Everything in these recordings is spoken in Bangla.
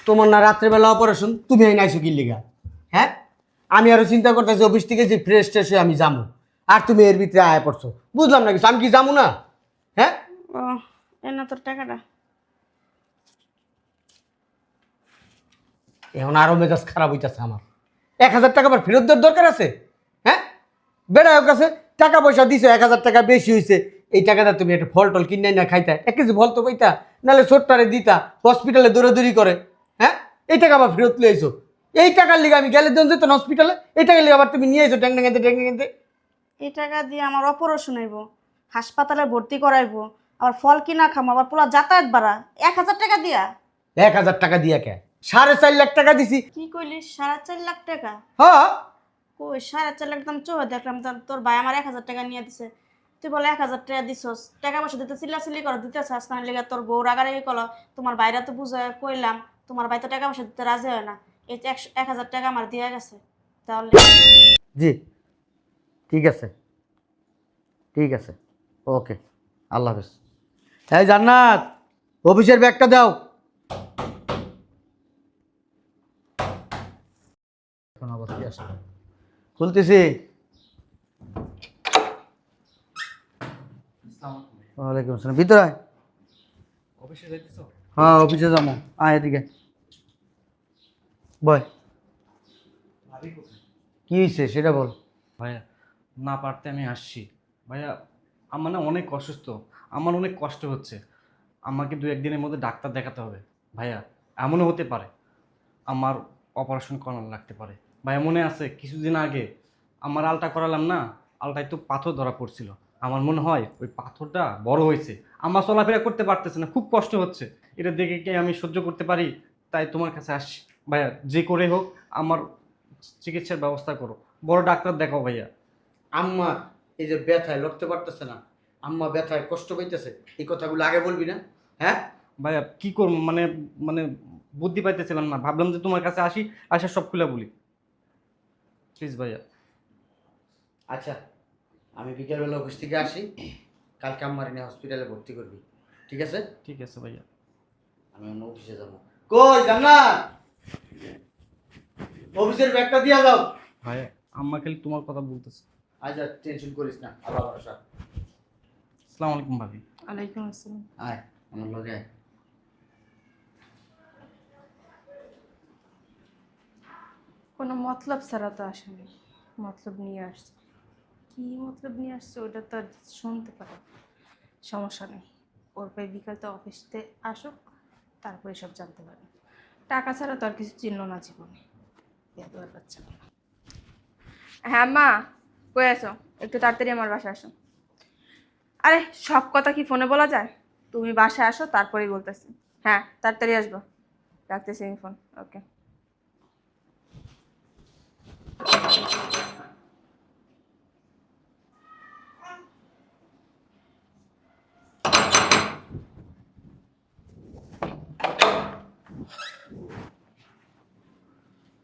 তোমার না রাত্রেবেলা অপারেশন, তুমি এই নাইছো কি লিগা? হ্যাঁ, আমি আরো চিন্তা করতেছি অফিস থেকে যে ফ্রেশ ট্রেশ হয়ে আমি যাবো, আর তুমি এর ভিতরে আয়া পড়ছো। বুঝলাম না কিছু, আমি কি যাবো না? হ্যাঁ, ও এনা তোর টাকাটা। এখন আরো মেজাজ খারাপ হইতেছে আমার। 1,000 টাকা আবার ফেরত দেওয়ার দরকার আছে? হ্যাঁ, বেড়ার কাছে টাকা পয়সা দিছো, 1,000 টাকা বেশি হয়েছে, এই টাকাটা তুমি একটা ফল টল কিনে না খাইতা, 1 কেজি ফল তো পাইতা, নাহলে ছোট্টারে দিতা, হসপিটালে দৌড়াদৌড়ি করে। হ্যাঁ, এই টাকা আবার ফেরত লিয়ে আইছো। এই টাকার লিগে আমি গেলে দিন যেত হসপিটালে, এই টাকার লিগে আবার তুমি নিয়ে আইছো ট্যাং ট্যাঙ্গাতে ট্যাঙ্গাতে। এই টাকা দিয়ে আমার অপারেশন হইব, হাসপাতালে ভর্তি করাইবো, আবার ফল কিনা খামো, আবার পুরো যাতায়াত ভাড়া 1,000 টাকা দিয়া। 1,000 টাকা দিয়া কে? 4.5 লাখ টাকা দিছি। কি কইলি 4.5 লাখ টাকা? হ্যাঁ, কই 4.5 লাখ দাম চোহ দেখলাম তোর ভাই আমার 1,000 টাকা নিয়ে দিছে। তুই বলে 1,000 টাকা দিছস, টাকা পয়সা দিতে চিল্লাচিল্লি করো, দিতে চাস না লেগে তোর বউ রাগারাগি করলো। তোমার বাইরে তো বুঝায় কইলাম, তোমার ভাই তো টাকা পয়সা দিতে রাজি হয় না। এই 1,000 টাকা আমার দিয়ে গেছে। তাহলে জি, ঠিক আছে, ঠিক আছে, ওকে, আল্লাহ হাফেজ। এই জান্নাত, অফিসের ব্যাগটা দাও। এখন আবার কি আসলো? খুলতেছি। ওয়ালাইকুম আসসালাম। ভিতরে আয়। অফিসে যাইতেছো? হ্যাঁ, অফিসে যাবো। আয় এদিকে বয়। ভাবি কোথায়? কি হয়েছে সেটা বল। ভাইয়া, না পারতে আমি আসছি। ভাইয়া, আমার না অনেক অসুস্থ, আমার অনেক কষ্ট হচ্ছে। আমাকে 2-1 দিনের মধ্যে ডাক্তার দেখাতে হবে। ভাইয়া, এমনও হতে পারে আমার অপারেশন করানো লাগতে পারে। ভাইয়া, মনে আছে কিছুদিন আগে আমার আলটা করালাম না, আলটায় তো পাথর ধরা পড়ছিল। আমার মনে হয় ওই পাথরটা বড় হয়েছে, আমার চলাফেরা করতে পারতেছে না, খুব কষ্ট হচ্ছে। এটা দেখে কি আমি সহ্য করতে পারি? তাই তোমার কাছে আসছি। ভাইয়া, যে করে হোক আমার চিকিৎসার ব্যবস্থা করো, বড় ডাক্তার দেখাও ভাইয়া। আম্মা এই যে ব্যথায় লড়তে পারতেছে না, আম্মা ব্যথায় কষ্ট পাইতেছে, এই কথাগুলো আগে বলবি না? হ্যাঁ, ভাইয়া, কি করবো, মানে মানে বুদ্ধি পাইতেছিলাম না, ভাবলাম যে তোমার কাছে আসি, আসা সব খুলে বলি। প্লিজ ভাইয়া। আচ্ছা, আমি বিকেলবেলা অফিস থেকে আসি, কালকে আম্মার এনে হসপিটালে ভর্তি করবি, ঠিক আছে? ঠিক আছে ভাইয়া। আমি অন্য অফিসে যাবো। কই জান্নাত, অফিসের ব্যাগটা দিয়া দাও। ভাইয়া, আম্মা খালি তোমার কথা বলতেছে। আচ্ছা, টেনশন করিস না, আল্লাহ ভরসা। আসসালামু আলাইকুম ভাবি। ওয়ালাইকুম আসসালাম। আয় আমার লগে আয়। কোনো মতলব ছাড়া তো আসেনি, মতলব নিয়ে আসছে। কি মতলব নিয়ে আসছে ওটা তো আর শুনতে পারে, সমস্যা নেই। ওর ভাই বিকালতে অফিসতে আসুক, তারপরে সব জানতে পারে। টাকা ছাড়া তো আর কিছু চিনল না জীবনে। বেদুয়ার বাচ্চা। হ্যাঁ মা, কই আসো? একটু তাড়াতাড়ি আমার বাসায় আসো। আরে সব কথা কি ফোনে বলা যায়? তুমি বাসায় আসো তারপরেই বলতেছি। হ্যাঁ, তাড়াতাড়ি আসবো। রাখতেছি আমি ফোন। ওকে।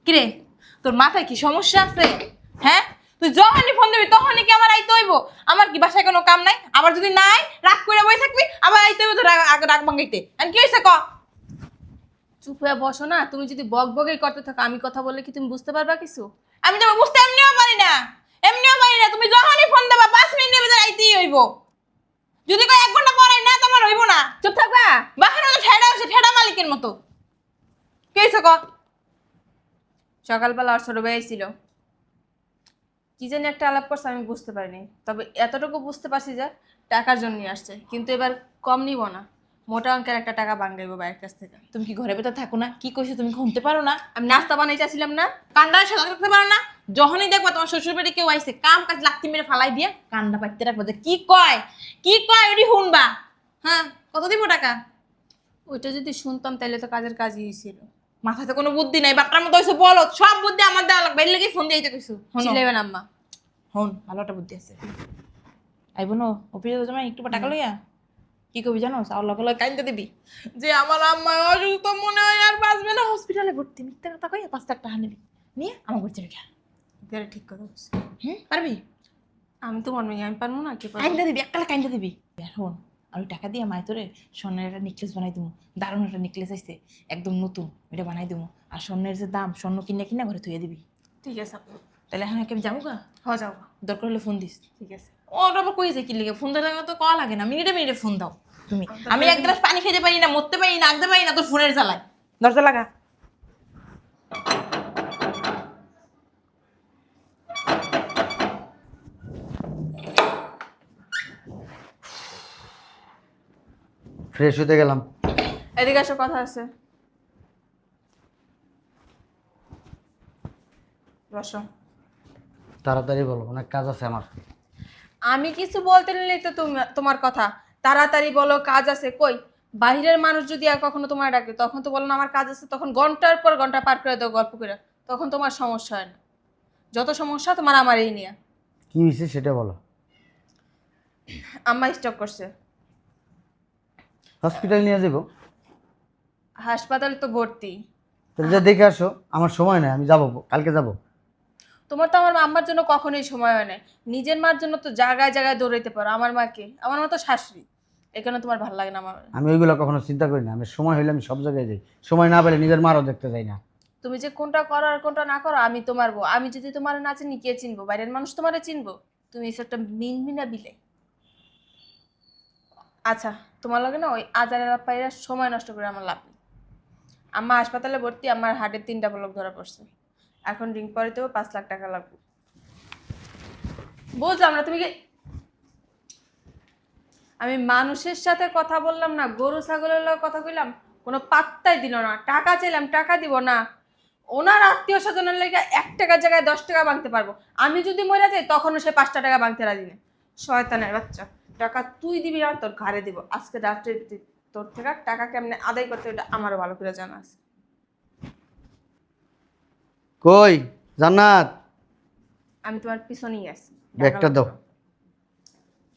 কিরে, তোর মাথায় কি সমস্যা আছে? হ্যাঁ, তুই যখনই ফোন দিবি তখনই কি আমার আইতে হইব? আমার কি বাসায় কোনো কাম নাই? আবার যদি নাই রাগ করে বই থাকবি, আবার আইতে হইব তো রাগ ভাঙাইতে। আর কি হয়েছে ক? চুপ হয়ে বসো না। তুমি যদি বক বকেই করতে থাকো, আমি কথা বললে কি তুমি বুঝতে পারবা কিছু? আমি তো বুঝতে এমনিও পারি না, এমনিও পারি না। তুমি যখনই ফোন দেবা 5 মিনিটের ভিতরে আইতেই হইব। যদি কই 1 ঘন্টা পর আই না, তোমার হইব না। চুপ থাকবা। বাহারে তো ঠেডা হচ্ছে, ঠেডা মালিকের মতো। কি হয়েছে ক? সকালবেলা ওর ছোট ভাই ছিল, কি জানি একটা আলাপ করছে, আমি বুঝতে পারিনি। তবে এতটুকু বুঝতে পারছি যে টাকার জন্য আসছে, কিন্তু এবার কম নিব না, মোটা অঙ্কের একটা টাকা বাঙ্গাইবো ভাইয়ের কাছ থেকে। তুমি কি ঘরে ভেতর থাকো না? কি কইছো তুমি ঘুমতে পারো না? আমি নাস্তা বানাইতেছিলাম না। কান্ডা সাথে রাখতে পারো না? যখনই দেখবা তোমার শ্বশুর বাড়ি কেউ আইছে, কাম কাজ লাত্তি মেরে ফালাই দিয়ে কান্ডা পাইতে রাখবো যে কি কয়, কি কয় ওটি শুনবা। হ্যাঁ, কত দিব টাকা? ওইটা যদি শুনতাম তাহলে তো কাজের কাজই ছিল। মাথাতে কোনো বুদ্ধি নাই, বাপটার মতো হইছো বলো। সব বুদ্ধি আমার দেওয়া লাগবে, এর লেগে ফোন দিয়ে কইছো। চিল্লাইবেন আম্মা। হন, ভালো একটা বুদ্ধি আছে। আইব না অফিসে যাই একটু টাকা লইয়া, কি কবি জানো? চাউল লগে লগে কাইন্দা দিবি যে আমার আম্মা অসুস্থ, মনে হয় আর বাঁচবে না, হসপিটালে ভর্তি। মিথ্যা কথা কইয়া 5 লাখ টাকা নিবি, নিয়ে আমার ঘুরতে রেখে। এটা ঠিক কথা বলছি। পারবি? আমি তো মনে আমি পারবো না, কি পারবো? কাইন্দা দিবি, এককালে কাইন্দা দিবি। আর হন, আর ওই টাকা দিয়ে মাই তোরে স্বর্ণের একটা নেকলেস বানাই দেবো। দারুণ একটা নেকলেস আসছে, একদম নতুন, ওইটা বানাই দেবো। আর স্বর্ণের যে দাম, স্বর্ণ কিনে কিনে ঘরে থুয়ে দিবি। ঠিক আছে আপু। তাহলে এখন একে যাবো গা, যাও। দরকার হলে ফোন দিস। ঠিক আছে। ওটা আবার কইছে কি লিগে, ফোন দিলে তো কল লাগে না, মিনিটে মিনিটে ফোন দাও তুমি। আমি এক গ্লাস পানি খেতে পারি না, মরতে পারি না, আঁকতে পারি না, তোর ফোনের জ্বালায়। দরজা লাগা। ফ্রেশ হতে গেলাম। এদিকে এসো, কথা আছে। বসো। তাড়াতাড়ি বলো, অনেক কাজ আছে আমার। আমি কিছু বলতে নিলেই তো তোমার কথা তাড়াতাড়ি বলো, কাজ আছে। কই বাইরের মানুষ যদি আর কখনো তোমার ডাকে তখন তো বলো না আমার কাজ আছে, তখন ঘন্টার পর ঘন্টা পার করে দাও গল্প করে, তখন তোমার সমস্যা হয় না। যত সমস্যা তোমার আমার এই নিয়ে। কি হয়েছে সেটা বলো। আম্মা স্টক করছে, হসপিটাল নিয়ে যাবো। হাসপাতালে তো ভর্তি। তাহলে যা দেখে আসো, আমার সময় নেই, আমি যাবো, কালকে যাবো। তোমার তো আমার আম্মার জন্য কখনোই সময় হয় না। নিজের মার জন্য তো জায়গায় জায়গায় দৌড়াইতে পারো। আমার মাকে, আমার মা তো শাশুড়ি, এখানে তোমার ভালো লাগে না আমার। আমি ওইগুলো কখনো চিন্তা করি না, আমি সময় হইলে আমি সব জায়গায় যাই, সময় না পেলে নিজের মারও দেখতে যাই না। তুমি যে কোনটা করো আর কোনটা না করো আমি তোমার বউ। আমি যদি তোমার না চিনি কে চিনবো? বাইরের মানুষ তোমারে চিনবো? তুমি এসে একটা মিনমিনা বিলে। আচ্ছা, তোমার লাগে না ওই আজারের পাইরা সময় নষ্ট করে আমার লাভ নেই। আম্মা হাসপাতালে ভর্তি, আমার হার্টের 3টা ব্লক ধরা পড়ছে। এখন রিং পরিতেও 5 লাখ টাকা লাগবে। বুঝলাম না তুমি কি, আমি মানুষের সাথে কথা বললাম না, গরু ছাগলের লগে কথা কইলাম, কোনো পাত্তাই দিল না। টাকা চাইলাম, টাকা দিব না। ওনার আত্মীয় স্বজনের লেগে 1 টাকার জায়গায় 10 টাকা ভাঙতে পারবো। আমি যদি মরে যাই তখনও সে 5টা টাকা ভাঙতে রাজি না। শয়তানের বাচ্চা, টাকা তুই দিবি আর তোর ঘাড়ে দিব। আজকে রাত্রে তোর থেকে টাকা কেমনে আদায় করতে ওটা আমারও ভালো করে জানা আছে। কই জান্নাত, আমি তোমার পিছনেই আছি। ব্যাগটা দাও।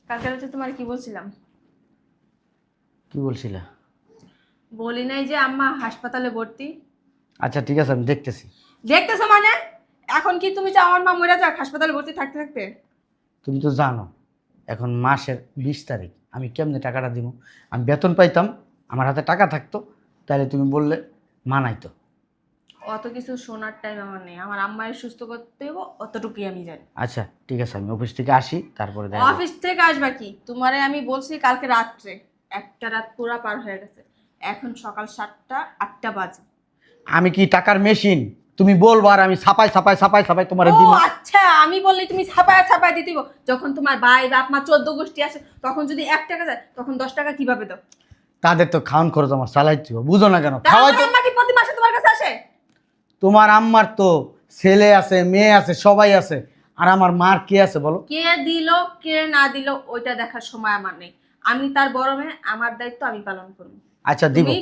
কালকে রাতে তোমার কি বলছিলাম? কি বলছিলা? বলি নাই যে আম্মা হাসপাতালে ভর্তি? আচ্ছা ঠিক আছে, আমি দেখতেছি। দেখতেছো মানে? এখন কি তুমি চাও আমার মা মরে যাক হাসপাতালে ভর্তি থাকতে থাকতে? তুমি তো জানো এখন মাসের 20 তারিখ, আমি কেমনে টাকাটা দিব? আমি বেতন পাইতাম, আমার হাতে টাকা থাকতো, তাহলে তুমি বললে মানাইতো। অত কিছু শোনার টাইম আমার নেই। আমার আম্মায়ের সুস্থ করতে হইব, অতটুকুই আমি জানি। আচ্ছা ঠিক আছে, আমি অফিস থেকে আসি, তারপরে দেখা যাবে। অফিস থেকে আসবা কি? তোমারে আমি বলছি কালকে রাত্রে, একটা রাত পুরা পার হয়ে গেছে। এখন সকাল 7টা 8টা বাজে। আমি কি টাকার মেশিন? তুমি বলবো আর আমি ছাপাই ছাপাই ছাপাই ছাপাই তোমার ও দিব? আচ্ছা, আমি বললি তুমি ছাপায় ছাপায় দিতে হইব। যখন তোমার ভাই বাপ মা 14 গোষ্ঠী আসে তখন যদি 1 টাকা যায় তখন 10 টাকা কিভাবে দাও? তাদের তো খাওয়ান খরচ আমার চালাইতে হবে, বুঝো না কেন? তাহলে খাওয়াই তো। আম্মা কি প্রতি মাসে তোমার কাছে আসে? তোমার আম্মার তো ছেলে আছে, মেয়ে আছে, সবাই আছে, আর আমার মার কে আছে বলো? কে দিল কে না দিল ওইটা দেখার সময় আমার নেই। আমি তার বড় মেয়ে, আমার দায়িত্ব আমি পালন করব। আচ্ছা দিব। তুমি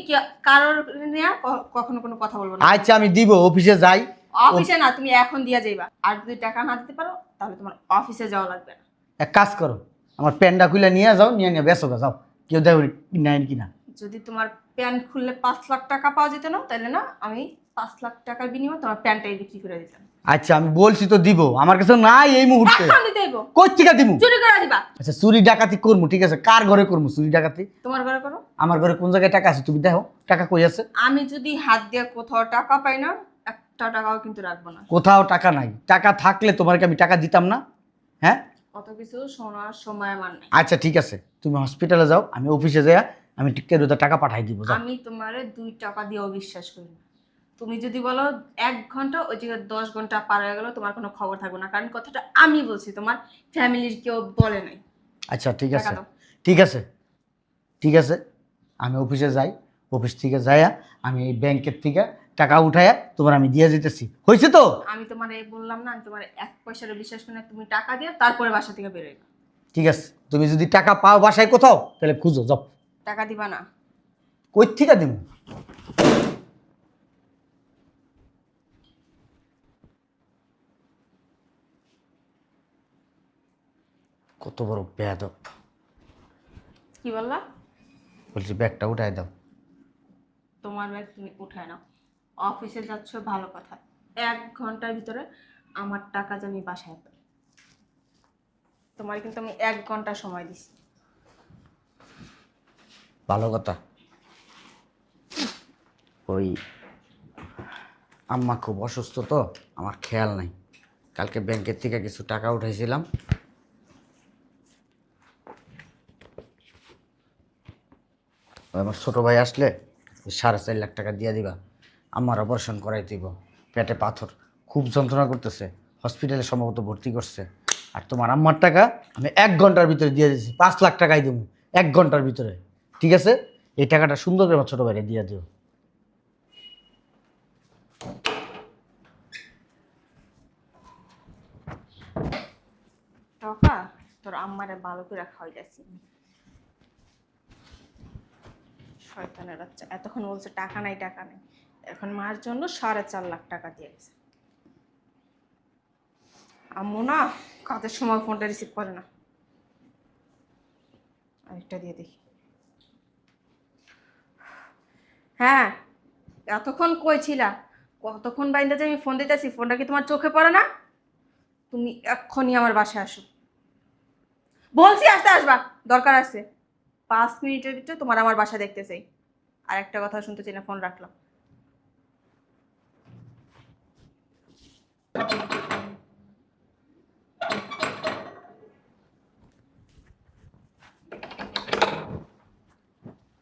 কারোর নিয়ে কখনো কোনো কথা বলবো না। আচ্ছা আমি দিব, অফিসে যাই। অফিসে না, তুমি এখন দিয়া যাইবা। আর যদি টাকা না দিতে পারো তাহলে তোমার অফিসে যাওয়া লাগবে না। এক কাজ করো, আমার প্যান্ডা খুলে নিয়ে যাও, নিয়ে নিয়ে বেসো যাও, কেউ দেয় নেয় কিনা। যদি তোমার প্যান্ট খুললে 5 লাখ টাকা পাওয়া যেত না, তাহলে না আমি 5 লাখ টাকার বিনিময়ে তোমার প্যান্টটাই বিক্রি করে দিতাম। আচ্ছা আমি বলছি তো দিব, আমার কাছে নাই এই মুহূর্তে। এখন দিতে হইব। কই থেকে দিব? চুরি করে দিবা। আচ্ছা চুরি ডাকাতি করবো, ঠিক আছে, কার ঘরে করবো চুরি ডাকাতি? তোমার ঘরে করো। আমার ঘরে কোন জায়গায় টাকা আছে তুমি দেখো, টাকা কই আছে? আমি যদি হাত দিয়ে কোথাও টাকা পাই না, 1টা টাকাও কিন্তু রাখবো না। কোথাও টাকা নাই, টাকা থাকলে তোমাকে আমি টাকা দিতাম না? হ্যাঁ কত কিছু শোনার সময় আমার নেই। আচ্ছা ঠিক আছে, তুমি হসপিটালে যাও, আমি অফিসে যাই, আমি টিকের ওদের টাকা পাঠাই দিব। যাও। আমি তোমারে 2 টাকা দিয়েও বিশ্বাস করি না। তুমি যদি বলো 1 ঘন্টা, ওই জায়গায় 10 ঘন্টা পার হয়ে গেল, তোমার কোনো খবর থাকবে না। কারণ কথাটা আমি বলছি, তোমার ফ্যামিলির কেউ বলে নাই। আচ্ছা ঠিক আছে, টাকা দাও। ঠিক আছে, ঠিক আছে, আমি অফিসে যাই, অফিস থেকে যাইয়া আমি এই ব্যাংকের থেকে টাকা উঠাইয়া তোমার আমি দিয়ে যেতেছি, হয়েছে তো? আমি তোমার এই বললাম না, আমি তোমার 1 পয়সারও বিশ্বাস করি না। তুমি টাকা দিও, তারপরে বাসা থেকে বেরোয়। ঠিক আছে, তুমি যদি টাকা পাও বাসায় কোথাও, তাহলে খুঁজো, যাও। টাকা দিবা না? কই থেকে দিব? কত বড় বেয়াদব! কি বললা? বলছি ব্যাগটা উঠাই দাও। তোমার ব্যাগ তুমি উঠায় নাও। অফিসে যাচ্ছ ভালো কথা, 1 ঘন্টার ভিতরে আমার টাকা যে আমি বাসায় পাই। তোমার কিন্তু আমি 1 ঘন্টা সময় দিছি। ভালো কথা। ওই আম্মা খুব অসুস্থ তো, আমার খেয়াল নাই। কালকে ব্যাংকের থেকে কিছু টাকা উঠাইছিলাম। ওই আমার ছোট ভাই আসলে 4.5 লাখ টাকা দিয়ে দিবা। আমার অপারেশন করাই দিব, পেটে পাথর, খুব যন্ত্রণা করতেছে, হসপিটালে সম্ভবত ভর্তি করছে। আর তোমার আম্মার টাকা আমি 1 ঘন্টার ভিতরে দিয়ে দিচ্ছি, 5 লাখ টাকাই দেবো 1 ঘন্টার ভিতরে। ঠিক আছে, এই টাকাটা সুন্দর করে আমার ছোট ভাইরে দিয়ে দিও। টাকা তোর আম্মারে ভালো করে খাওয়াই যাচ্ছি। শয়তানের বাচ্চা, এতক্ষণ বলছে টাকা নাই টাকা নেই, এখন মার জন্য 4.5 লাখ টাকা দিয়ে গেছে। আম্মু না কাজের সময় ফোনটা রিসিভ করে না। আরেকটা দিয়ে দেখি। হ্যাঁ, এতক্ষণ কই ছিলা? কতক্ষণ বাইন্দা যে আমি ফোন দিতেছি, ফোনটা কি তোমার চোখে পড়ে না? তুমি এক্ষুনি আমার বাসায় আসো। বলছি আসতে আসবা, দরকার আছে। 5 মিনিটের ভিতরে তোমার আমার বাসা দেখতে চাই। আর একটা কথা শুনতে চাই না, ফোন রাখলাম।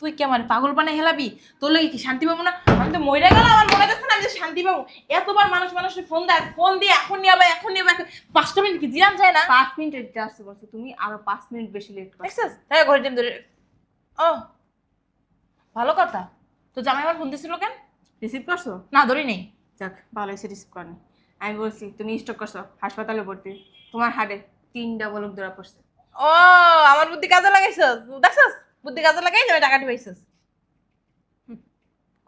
তুই কি আমার পাগল বানাই হেলাবি? তোর লাগে কি শান্তি পাবো না? আমি তো মরে গেলাম, আমার মনে যাচ্ছে না আমি যে শান্তি পাবো। এতবার মানুষের ফোন দেয়, ফোন দিয়ে এখন নিয়ে আবার এখন নিয়ে আবার 5টা মিনিট কি জিরান যায় না? 5 মিনিটের ভিতরে আসতে বলছো, তুমি আরো 5 মিনিট বেশি লেট করছো। দেখছিস? হ্যাঁ ঘড়ি টাইম ধরে। ও ভালো কথা। তো জামাই আমার ফোন দিছিল কেন? রিসিভ করছো? না ধরি নেই। যাক, ভালো হয়েছে রিসিভ করনি। আমি বলছি তুমি স্টক করছো, হাসপাতালে ভর্তি, তোমার হাড়ে 3টা বলক ধরা পড়ছে। ও আমার বুদ্ধি কাজে লাগাইছস, দেখছস? বুদ্ধি কাজে লাগাই যাবে টাকাটি পাইছস।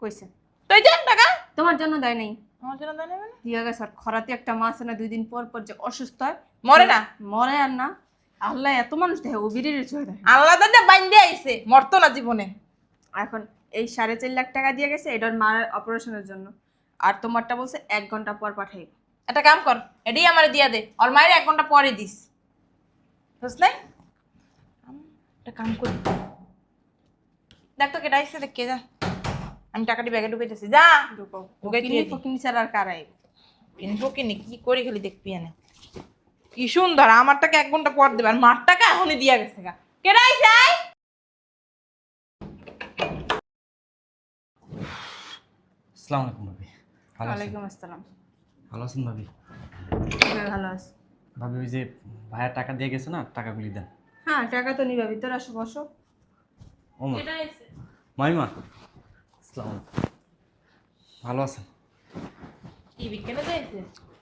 কইছে তুই যে টাকা তোমার জন্য দেয় নাই, আমার জন্য দেয় না মানে? দিয়ে গেছে। আর খরাতে একটা মাছ না 2 দিন পর পর যে অসুস্থ হয়, মরে না? মরে আর না। আল্লাহ এত মানুষ দেখে, ও বিড়ির চোখে দেখে। আল্লাহ দাদা বাইন্দে আইছে, মরতো না জীবনে। এখন এই 4.5 লাখ টাকা দিয়ে গেছে এটার মার অপারেশনের জন্য। আর তোমারটা বলছে 1 ঘন্টা পর পাঠাই। একটা কাম কর, এটাই আমার দিয়া দে, ওর মায়ের 1 ঘন্টা পরে দিস, বুঝলে? একটা কাম করি, দেখ তো কেটা আইসে, দেখ কে, যা আমি টাকাটি ব্যাগে ঢুকাইতেছি, যা ঢুকো, ঢুকাই ফকিনি ফকিনি ছাড়া আর কারাই। কিনবো কিনি কি করি খালি দেখবি এনে কি সুন্দর। আমার টাকা 1 ঘন্টা পর দেবে, আর মার টাকা এখনই দিয়া গেছে গা। কেটা আইসে? আসসালামু আলাইকুম ভাবি। ভালো আছেন? ওয়ালাইকুম আসসালাম। ভালো আছেন ভাবি? হ্যাঁ, ভালো আছি। ভাবি ওই যে ভাইয়া টাকা দিয়ে গেছে না, টাকাগুলি দেন। হ্যাঁ, টাকা তো নিবা, ভিতরে আসো, বসো। ও মা, কেটা আইসে? মাইমা, আসসালামু আলাইকুম। ভালো আছেন? কি বিকেলে যাইছে?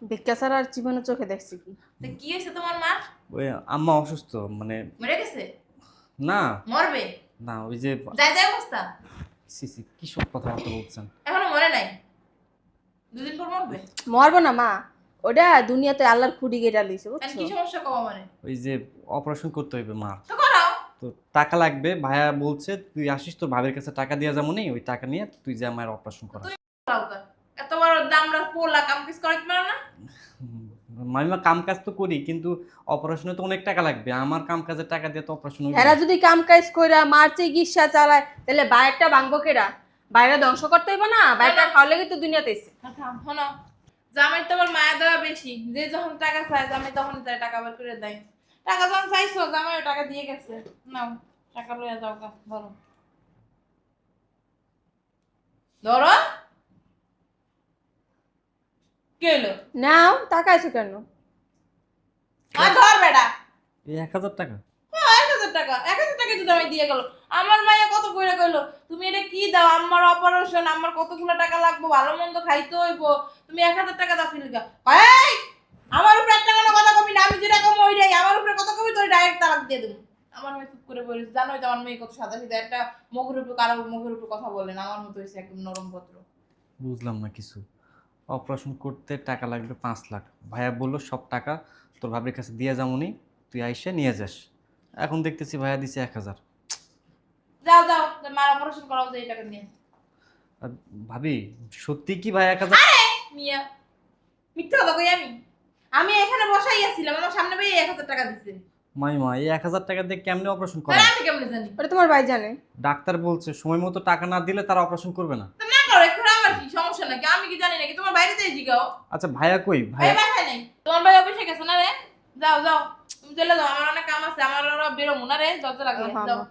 ভিক্ষা ছাড়া আর জীবনে চোখে দেখছি কি? তো কি হয়েছে তোমার মা? ওই আম্মা অসুস্থ, মানে মরে গেছে? না মরবে? না, ওই যে যাই যাই অবস্থা, সিসি কি সব কথাবার্তা বলছেন। এখনো মরে নাই, 2 দিন পর মরবে। মরবো না মা, ওটা দুনিয়াতে আল্লাহর খুঁড়ি গেটা লইছে, আর বুঝছো? কি সমস্যা কও মানে? ওই যে অপারেশন করতে হইবে মা, তো করাও। তো টাকা লাগবে। ভাইয়া বলছে তুই আসিস, তো ভাবির কাছে টাকা দিয়ে যাবো নি, ওই টাকা নিয়ে তুই যে আমার অপারেশন করা। তুই করাও কর। এত বড় দামরা পোলা কাম কিস করে কি পারো না? মামিমা কাম কাজ তো করি, কিন্তু অপারেশনে তো অনেক টাকা লাগবে। আমার কাম কাজের টাকা দিয়ে তো অপারেশন হইবে হেরা না। যদি কাম কাজ কইরা মার চিকিৎসা চালায়, তাহলে বাইরটা ভাঙবো কেডা? বাইরে ধ্বংস করতে হইব না? বাইরটা খাওয়ার লেগে তো দুনিয়াতে এসে। আচ্ছা শোনো, জামাই তো আবার মায়া দেওয়া বেশি, যে যখন টাকা চায় জামাই তখন তাই টাকা বের করে দেয়। টাকা যখন চাইছো জামাই টাকা দিয়ে গেছে, নাও টাকা লইয়া যাও গা, ধরো ধরো। কি হলো? নাও, তাকাইছো কেন? ধর বেটা। এই 1,000 টাকা? 1,000 টাকা, 1,000 টাকা তো জামাই দিয়ে গেল। আমার মাইয়া কত কইরা কইলো তুমি এটা কি দাও, আমার অপারেশন, আমার কতগুলো টাকা লাগবে, ভালো মন্দ খাইতে হইব, তুমি 1,000 টাকা দাও ফিলিকা। এই আমার উপরে একটা কোনো কথা কবি না, আমি যেটা কম ওইটাই, আমার উপরে কথা কবি তোর ডাইরেক্ট তালাক দিয়ে দেবো। আমার মেয়ে চুপ করে বলিস, জানোই তো আমার মেয়ে কত সাদা সিধা, একটা মুখের উপরে কারো মুখের উপরে কথা বলে না, আমার মতো হয়েছে একদম নরম পত্র। বুঝলাম না কিছু। অপারেশন করতে টাকা লাগবে 5 লাখ। ভাইয়া বললো সব টাকা তোর ভাবির কাছে দিয়ে যাবনি, তুই আইসে নিয়ে যাস। এখন দেখতেছি ভাইয়া দিছে 1,000। যাও যাও, তোর মার অপারেশন করাও যে এই টাকা নিয়ে। আর ভাবি সত্যি কি ভাই 1,000? আরে মিয়া, মিথ্যা কথা কই আমি? আমি এখানে বসাই আছিলাম, আমার সামনে পেয়ে 1,000 টাকা দিছে। মাইমা এই 1000 টাকা দিয়ে কেমনে অপারেশন করে? আরে আমি কেমনে জানি? ওটা তোমার ভাই জানে। ডাক্তার বলছে সময় মতো টাকা না দিলে তারা অপারেশন করবে না। তো না করো, এখন আমার কি সমস্যা নাকি? আমি কি জানি নাকি? তোমার বাইরে যাই জিগাও। আচ্ছা ভাইয়া কই? ভাই ভাইয়া বাসায় নেই। তোমার ভাই অফিসে গেছে না রে? যাও যাও, তুমি চলে যাও, আমার অনেক কাম আছে, আমার ওরা বেরোবো না রে, যত লাগে যাও।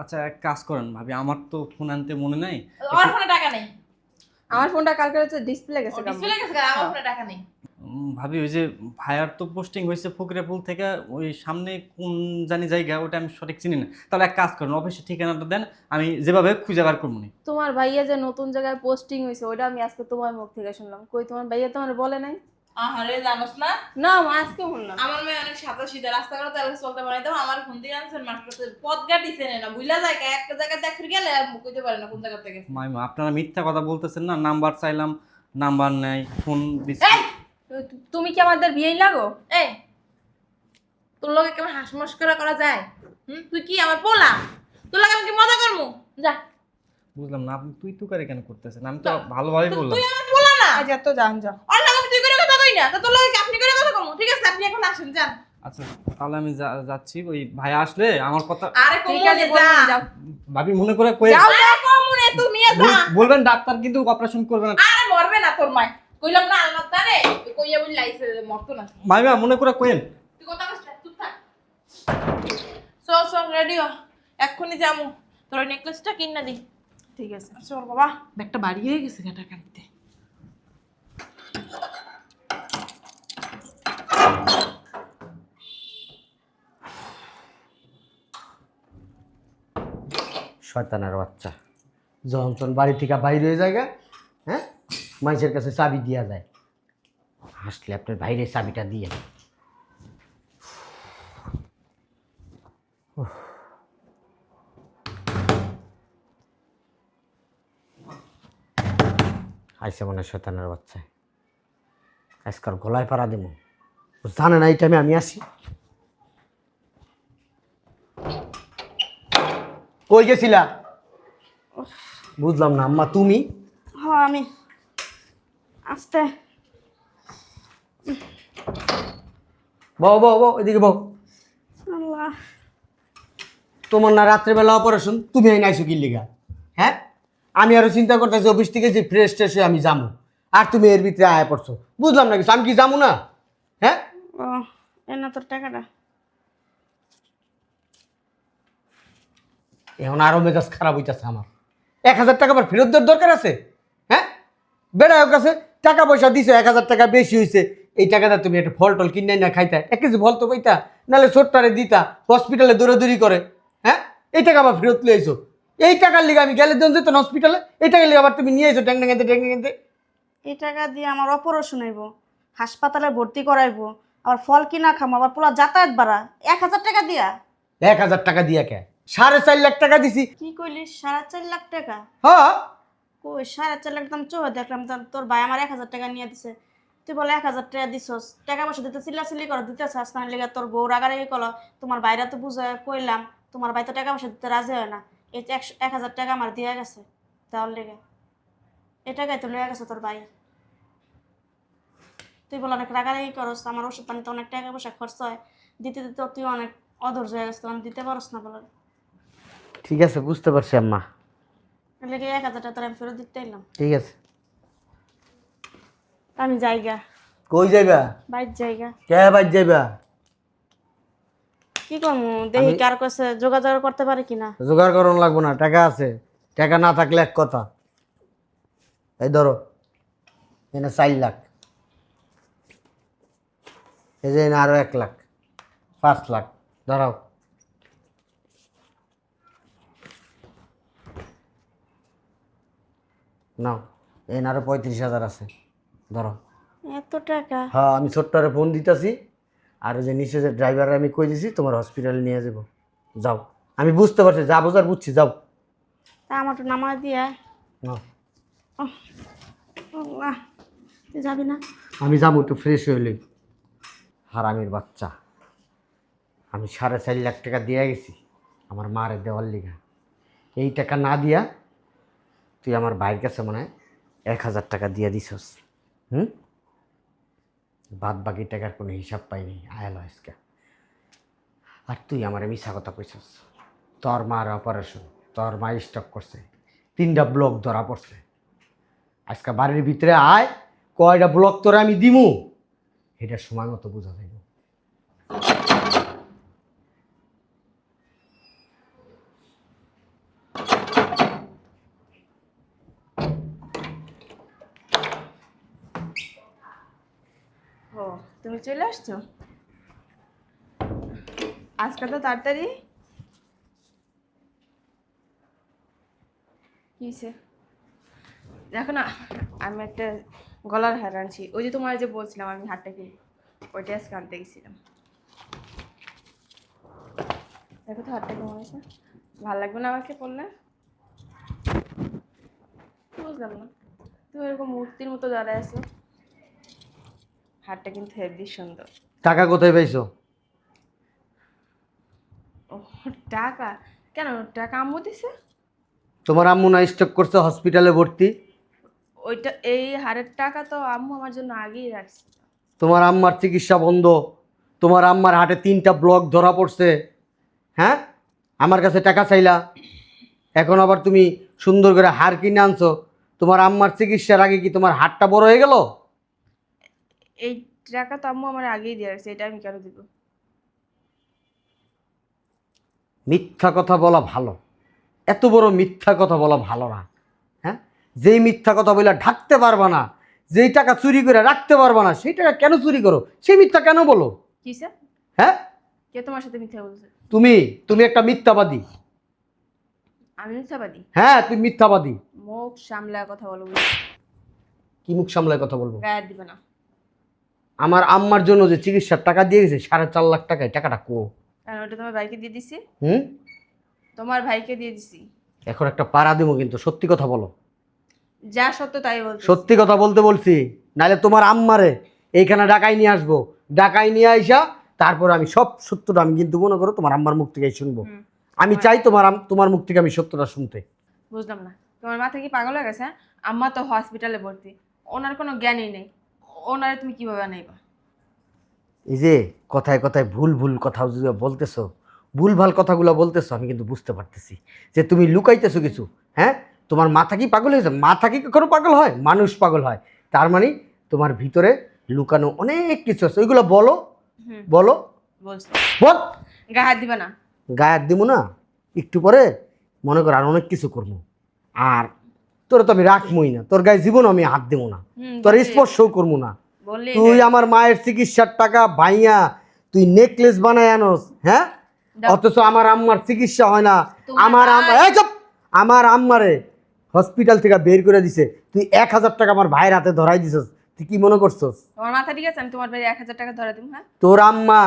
আচ্ছা এক কাজ করেন ভাবি, আমার তো ফোন আনতে মনে নাই। ওর ফোনে টাকা নেই। আমার ফোনটা কালকে হচ্ছে ডিসপ্লে গেছে। ডিসপ্লে গেছে, আমার ফোনে টাকা নেই। ভাবি ওই যে ভাইয়ার তো পোস্টিং হয়েছে ফকিরাপুল থেকে, ওই সামনে কোন জানি জায়গা ওটা আমি সঠিক চিনি না। তাহলে এক কাজ করেন, অফিসের ঠিকানাটা দেন, আমি যেভাবে খুঁজে বার করবো নি। তোমার ভাইয়া যে নতুন জায়গায় পোস্টিং হয়েছে ওটা আমি আজকে তোমার মুখ থেকে শুনলাম। কই তোমার ভাইয়া তোমার বলে নাই? আহারে জানোস না, না মা আজকে শুনলাম। আমার মেয়ে অনেক সাদা সিধা, রাস্তাঘাটে তেলে চলতে পারে। দাও আমার ফোন দিয়ে আনছেন মাস্টার, পথ গাড়ি চেনে না, বুঝলা যায় এক জায়গায় দেখে গেলে আর কইতে পারে না কোন জায়গা থেকে। মাইমা আপনারা মিথ্যা কথা বলতেছেন না, নাম্বার চাইলাম নাম্বার নেই, ফোন দিচ্ছি। এই তুমি কি আমাদের বিয়েই লাগো? এই তোর লগে কেমন হাঁস মস্করা করা যায়? তুই কি আমার পোলা? তোর লগে আমি কি মজা করবো? যা। বুঝলাম না আপনি তুই তুকারে কেন করতেছেন? আমি তো ভালোভাবে বললাম। তুই আমার পোলা না। আজ এত জান যা। ওর লগে আমি তুই করে কথা কই না, তো তোর লগে কি আপনি করে কথা কমু? ঠিক আছে, আপনি এখন আসেন, যান। আচ্ছা তাহলে আমি যাচ্ছি, ওই ভাইয়া আসলে আমার কথা আরে ঠিক কমু আছে নে, যা। যাও। ভাবি মনে করে কয়ে যাও না, কমু নে, তুমি যা। বলবেন ডাক্তার কিন্তু অপারেশন করবে না। আরে মরবে না তোর মাই। কইলাম না আলমাত দারে, কইয়া বলি লাইছে মরতো না। মাইমা মনে করে কইেন। তুই কথা কইছ না, চুপ থাক। চল চল রেডি হ, এক্ষুনি যামু। তোর নেকলেসটা কিনা দি। ঠিক আছে। চল বাবা, ব্যাগটা বাড়ি হয়ে গেছে গাটা কাটতে। শয়তানের বাচ্চা যখন বাড়ি থেকে বাইরে হয়ে যায়, হ্যাঁ মানুষের কাছে চাবি দিয়া যায়। আসলে আপনার বাইরে চাবিটা দিয়ে আইসে মনে হয় শয়তানের বাচ্চা। আজকাল গলায় পাড়া দেবো, জানে না এই টাইমে আমি আসি। কই গেছিলা? বুঝলাম না আম্মা, তুমি? হ্যাঁ আমি আস্তে। বউ বউ বউ এদিকে বউ। আল্লাহ, তোমার না রাত্রেবেলা অপারেশন, তুমি এই নাইছো কি লিগা? হ্যাঁ আমি আরো চিন্তা করতেছি অফিস থেকে যে ফ্রেশ ট্রেশে আমি যাবো, আর তুমি এর ভিতরে আয়া পড়ছো। বুঝলাম না কিছু, আমি কি যাবো না? হ্যাঁ ও এনা তোর টাকাটা। এখন আরো মেজাজ খারাপ হইতেছে আমার। 1000 টাকা আবার ফেরত দেওয়ার দরকার আছে? হ্যাঁ বেড়ায় কাছে টাকা পয়সা দিছো, 1000 টাকা বেশি হয়েছে, এই টাকাটা তুমি একটা ফল টল কিনে না খাইতা, 1 কেজি ফল তো পাইতা, নাহলে ছোট্টারে দিতা, হসপিটালে দৌড়াদৌড়ি করে। হ্যাঁ এই টাকা আবার ফেরত লিয়ে আইছো। এই টাকার লিগে আমি গেলে দিন যেত হসপিটালে, এই টাকার লিগে আবার তুমি নিয়ে আইছো ট্যাং ট্যাং। এই টাকা দিয়ে আমার অপারেশন হইব, হাসপাতালে ভর্তি করাইবো, আবার ফল কিনা খামো, আবার পোলা যাতায়াত ভাড়া 1000 টাকা দিয়া। 1000 টাকা দিয়া কে? 4.5 লাখ টাকা দিছি। কি কইলি 4.5 লাখ টাকা? হ্যাঁ কই 4.5 লাখ দাম চোখ দেখলাম, তোর ভাই আমার 1000 টাকা নিয়ে দিছে। তুই বলে 1000 টাকা দিছস, টাকা পয়সা দিতে চিল্লাচিল্লি কর, দিতে চাস না লেগে তোর বউ রাগারাগি কল। তোমার বাইরে তো বুঝে কইলাম, তোমার ভাই তো টাকা পয়সা দিতে রাজি হয় না। এই 1000 টাকা আমার দিয়ে গেছে তাহলে লেগে, এই টাকাই তো লয়ে গেছে তোর ভাই। তুই বলে অনেক রাগারাগি করস, আমার ওষুধ পানিতে অনেক টাকা পয়সা খরচ হয়, দিতে দিতে তুই অনেক অধৈর্য হয়ে গেছে, আমি দিতে পারস না বলে ঠিক আছে, বুঝতে পারছি আম্মা। লেগে 1000 টাকা তোর আমি ফেরত দিতে এলাম। ঠিক আছে, আমি যাইগা, কই যাইবা? বাইর জায়গা কে বাইর যাইবা? কি করবো দেখি কার কাছে যোগাযোগ করতে পারে কিনা। জোগাড় করন লাগবো না, টাকা আছে। টাকা না থাকলে এক কথা। এই ধরো, এনে 4 লাখ, এই যে এনে আরো 1 লাখ, 5 লাখ ধরাও। নাও, এনে আরো 35,000 আছে, ধরো। এত টাকা? হ্যাঁ আমি ছোট্টরে ফোন দিতেছি, আর ওই যে নিচে যে ড্রাইভার আমি কই দিছি তোমার হসপিটালে নিয়ে যাবো। যাও, আমি বুঝতে পারছি, যা বোঝার বুঝছি, যাও। তা আমার তো নামা দিয়া। নাও। আল্লাহ, তুই যাবি না? আমি যাবো একটু ফ্রেশ হইলে। হারামির বাচ্চা, আমি 4.5 লাখ টাকা দিয়ে গেছি আমার মারে দেওয়ার লিগা। এই টাকা না দিয়া তুই আমার ভাইয়ের কাছে মনে হয় 1000 টাকা দিয়ে দিছস। বাদ বাকি টাকার কোনো হিসাব পাইনি। আয়াল আজকে আর তুই আমার মিশা কথা কইছস। তোর মার অপারেশন, তোর মা স্টক করছে, 3টা ব্লক ধরা পড়ছে। আজকে বাড়ির ভিতরে আয়, কয়টা ব্লক তোরা আমি দিমু এটা সময় মতো বোঝা যাইব। ও তুমি চলে আসছো আজকে তো তাড়াতাড়ি। কি হয়েছে দেখো না, আমি একটা গলার হার আনছি। ওই যে তোমার যে বলছিলাম আমি হারটা কিনবো, ওইটা আজকে আনতে গেছিলাম। দেখো তো হারটা কেমন আছে, ভালো লাগবে না আমাকে পড়লে? বুঝলাম না, তুমি এরকম মূর্তির মতো দাঁড়ায় আছো। হারটা কিন্তু হেভি সুন্দর। টাকা কোথায় পাইছো? ও টাকা কেন? টাকা আম্মু দিছে। তোমার আম্মু না স্টক করছে, হসপিটালে ভর্তি? ওইটা এই হারের টাকা তো আম্মু আমার জন্য আগেই রাখছে। তোমার আম্মার চিকিৎসা বন্ধ, তোমার আম্মার হাটে 3টা ব্লক ধরা পড়ছে। হ্যাঁ, আমার কাছে টাকা চাইলা, এখন আবার তুমি সুন্দর করে হার কিনে আনছো। তোমার আম্মার চিকিৎসার আগে কি তোমার হাতটা বড় হয়ে গেল? এই টাকা তো আম্মু আমার আগেই দিয়ে রাখছে, এটা আমি কেন দিব? মিথ্যা কথা বলা ভালো, এত বড় মিথ্যা কথা বলা ভালো না। হ্যাঁ, যেই মিথ্যা কথা বলে ঢাকতে পারবা না, যেই টাকা চুরি করে রাখতে পারবা না, সেই টাকা কেন চুরি করো? সেই মিথ্যা কেন বলো? কিসে? হ্যাঁ, কে তোমার সাথে মিথ্যা বলছে? তুমি তুমি একটা মিথ্যাবাদী। আমি মিথ্যাবাদী? হ্যাঁ, তুমি মিথ্যাবাদী। মুখ সামলায় কথা বলো। কি মুখ সামলায় কথা বলবো? গায়ে হাত দিবে না। আমার আম্মার জন্য যে চিকিৎসার টাকা দিয়ে গেছে 4.5 লাখ টাকা, এই টাকাটা কো? কারণ ওটা তোমার ভাইকে দিয়ে দিছি। হুম, তোমার ভাইকে দিয়ে দিছি। এখন একটা পাড়া দেবো, কিন্তু সত্যি কথা বলো। যা সত্য তাই বলছি। সত্যি কথা বলতে বলছি, নাহলে তোমার আম্মারে এইখানে ডাকাই নিয়ে আসবো। ডাকাই নিয়ে আইসা তারপর আমি সব সত্যটা আমি কিন্তু মনে করো তোমার আম্মার মুখ থেকে শুনবো। আমি চাই তোমার মুখ থেকে আমি সত্যটা শুনতে। বুঝলাম না, তোমার মাথা কি পাগল হয়ে গেছে? হ্যাঁ? আম্মা তো হসপিটালে ভর্তি, ওনার কোনো জ্ঞানই নেই। ওনারে তুমি কিভাবে আনাইবা? এই যে কথায় কথায় ভুল ভুল কথা বলতেছো, ভুল ভাল কথাগুলো বলতেছো, আমি কিন্তু বুঝতে পারতেছি যে তুমি লুকাইতেছো কিছু। হ্যাঁ, তোমার মাথা কি পাগল হয়েছে? মাথা কি কখনো পাগল হয়? মানুষ পাগল হয়। তার মানে তোমার ভিতরে লুকানো অনেক কিছু আছে, ওইগুলো বলো। বলো, বলছো। বল। গায়ে হাত দিবে না। গায়ে দিব না, একটু পরে মনে কর আর অনেক কিছু করবো। আর তোর তো আমি রাখবই না, তোর গায়ে জীবন আমি হাত দেবো না, তোর স্পর্শও করবো না। বললে তুই আমার মায়ের চিকিৎসার টাকা ভাইয়া তুই নেকলেস বানায় আনোস। হ্যাঁ, অথচ আমার আম্মার চিকিৎসা হয় না। আমার আমার আম্মারে হসপিটাল থেকে বের করে দিছে, তুই 1000 টাকা আমার ভাইয়ের হাতে ধরাই দিছস। তুই কি মনে করছস? তোমার মাথা ঠিক আছে? আমি তোমার ভাই 1000 টাকা ধরে দিব? হ্যাঁ, তোর আম্মা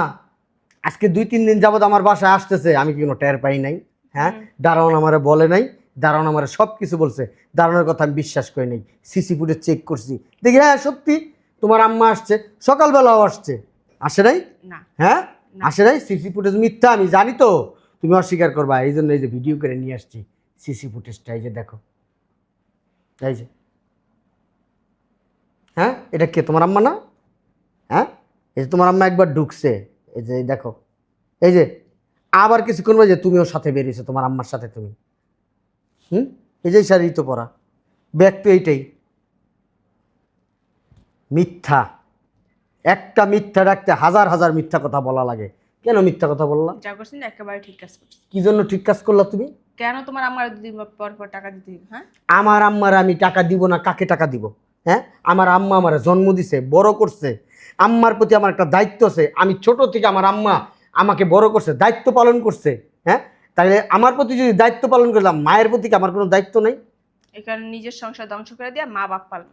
আজকে 2-3 দিন যাবত আমার বাসায় আসতেছে, আমি কি কোনো টের পাই নাই? হ্যাঁ, দারোয়ান আমারে বলে নাই, দারোয়ান আমারে সব কিছু বলছে, দারোয়ানের কথা আমি বিশ্বাস করি নাই। সিসি ফুটেজ চেক করছি, দেখি হ্যাঁ সত্যি তোমার আম্মা আসছে, সকালবেলাও আসছে। আসে নাই? না। হ্যাঁ, আসে নাই। সিসি ফুটেজ মিথ্যা, আমি জানি তো তুমি অস্বীকার করবা, এই জন্য এই যে ভিডিও করে নিয়ে আসছি সিসি ফুটেজটা। এই যে দেখো, এই যে। হ্যাঁ, এটা কে? তোমার আম্মা না? হ্যাঁ, এই যে তোমার আম্মা একবার ঢুকছে, এই যে দেখো, এই যে আবার কিছুক্ষণ যে তুমিও সাথে বেরিয়েছো তোমার আম্মার সাথে তুমি। এই যে শাড়ি তো পরা, ব্যাগ তো এইটাই। মিথ্যা, একটা মিথ্যা ডাকতে হাজার হাজার মিথ্যা কথা বলা লাগে। কেন মিথ্যা কথা বললা? যা করছেন একেবারে ঠিক কাজ করছি। কি জন্য ঠিক কাজ করলা তুমি? কেন তোমার আমার 2 দিন পর পর টাকা দিতে হবে? হ্যাঁ, আমার আম্মার আমি টাকা দিব না, কাকে টাকা দিব? হ্যাঁ, আমার আম্মা আমার জন্ম দিছে, বড় করছে, আম্মার প্রতি আমার একটা দায়িত্ব আছে। আমি ছোট থেকে আমার আম্মা আমাকে বড় করছে, দায়িত্ব পালন করছে। হ্যাঁ, তাহলে আমার প্রতি যদি দায়িত্ব পালন করলাম, মায়ের প্রতি কি আমার কোনো দায়িত্ব নেই? এখানে নিজের সংসার ধ্বংস করে দিয়া মা বাপ পালন।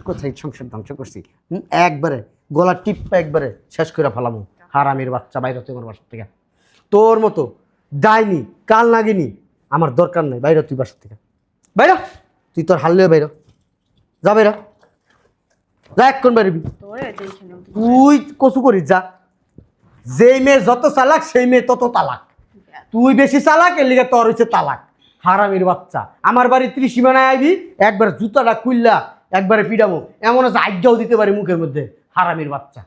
কোথায় সংসার ধ্বংস করছি? একবারে গলা টিপ্পা একবারে শেষ করে ফেলামো। হারামির বাচ্চা, বাইরে তুই আমার বাসার থেকে। তোর মতো ডাইনি কাল নাগিনি আমার দরকার নেই, বাইরে তুই বাসার থেকে। বাইরে তুই, তোর হারলেও বাইরে যা, বাইরে যা, এক্ষণ বাইরবি। তুই কচু করিস যা। যেই মেয়ে যত চালাক সেই মেয়ে তত তালাক। তুই বেশি চালাক, এর লিগে তোর হয়েছে তালাক। হারামির বাচ্চা, আমার বাড়ি ত্রিসীমানায় আইবি, একবার জুতাটা খুললা একবারে পিডামো, এমন আছে আজ্ঞাও দিতে পারি মুখের মধ্যে। হারামির বাচ্চা।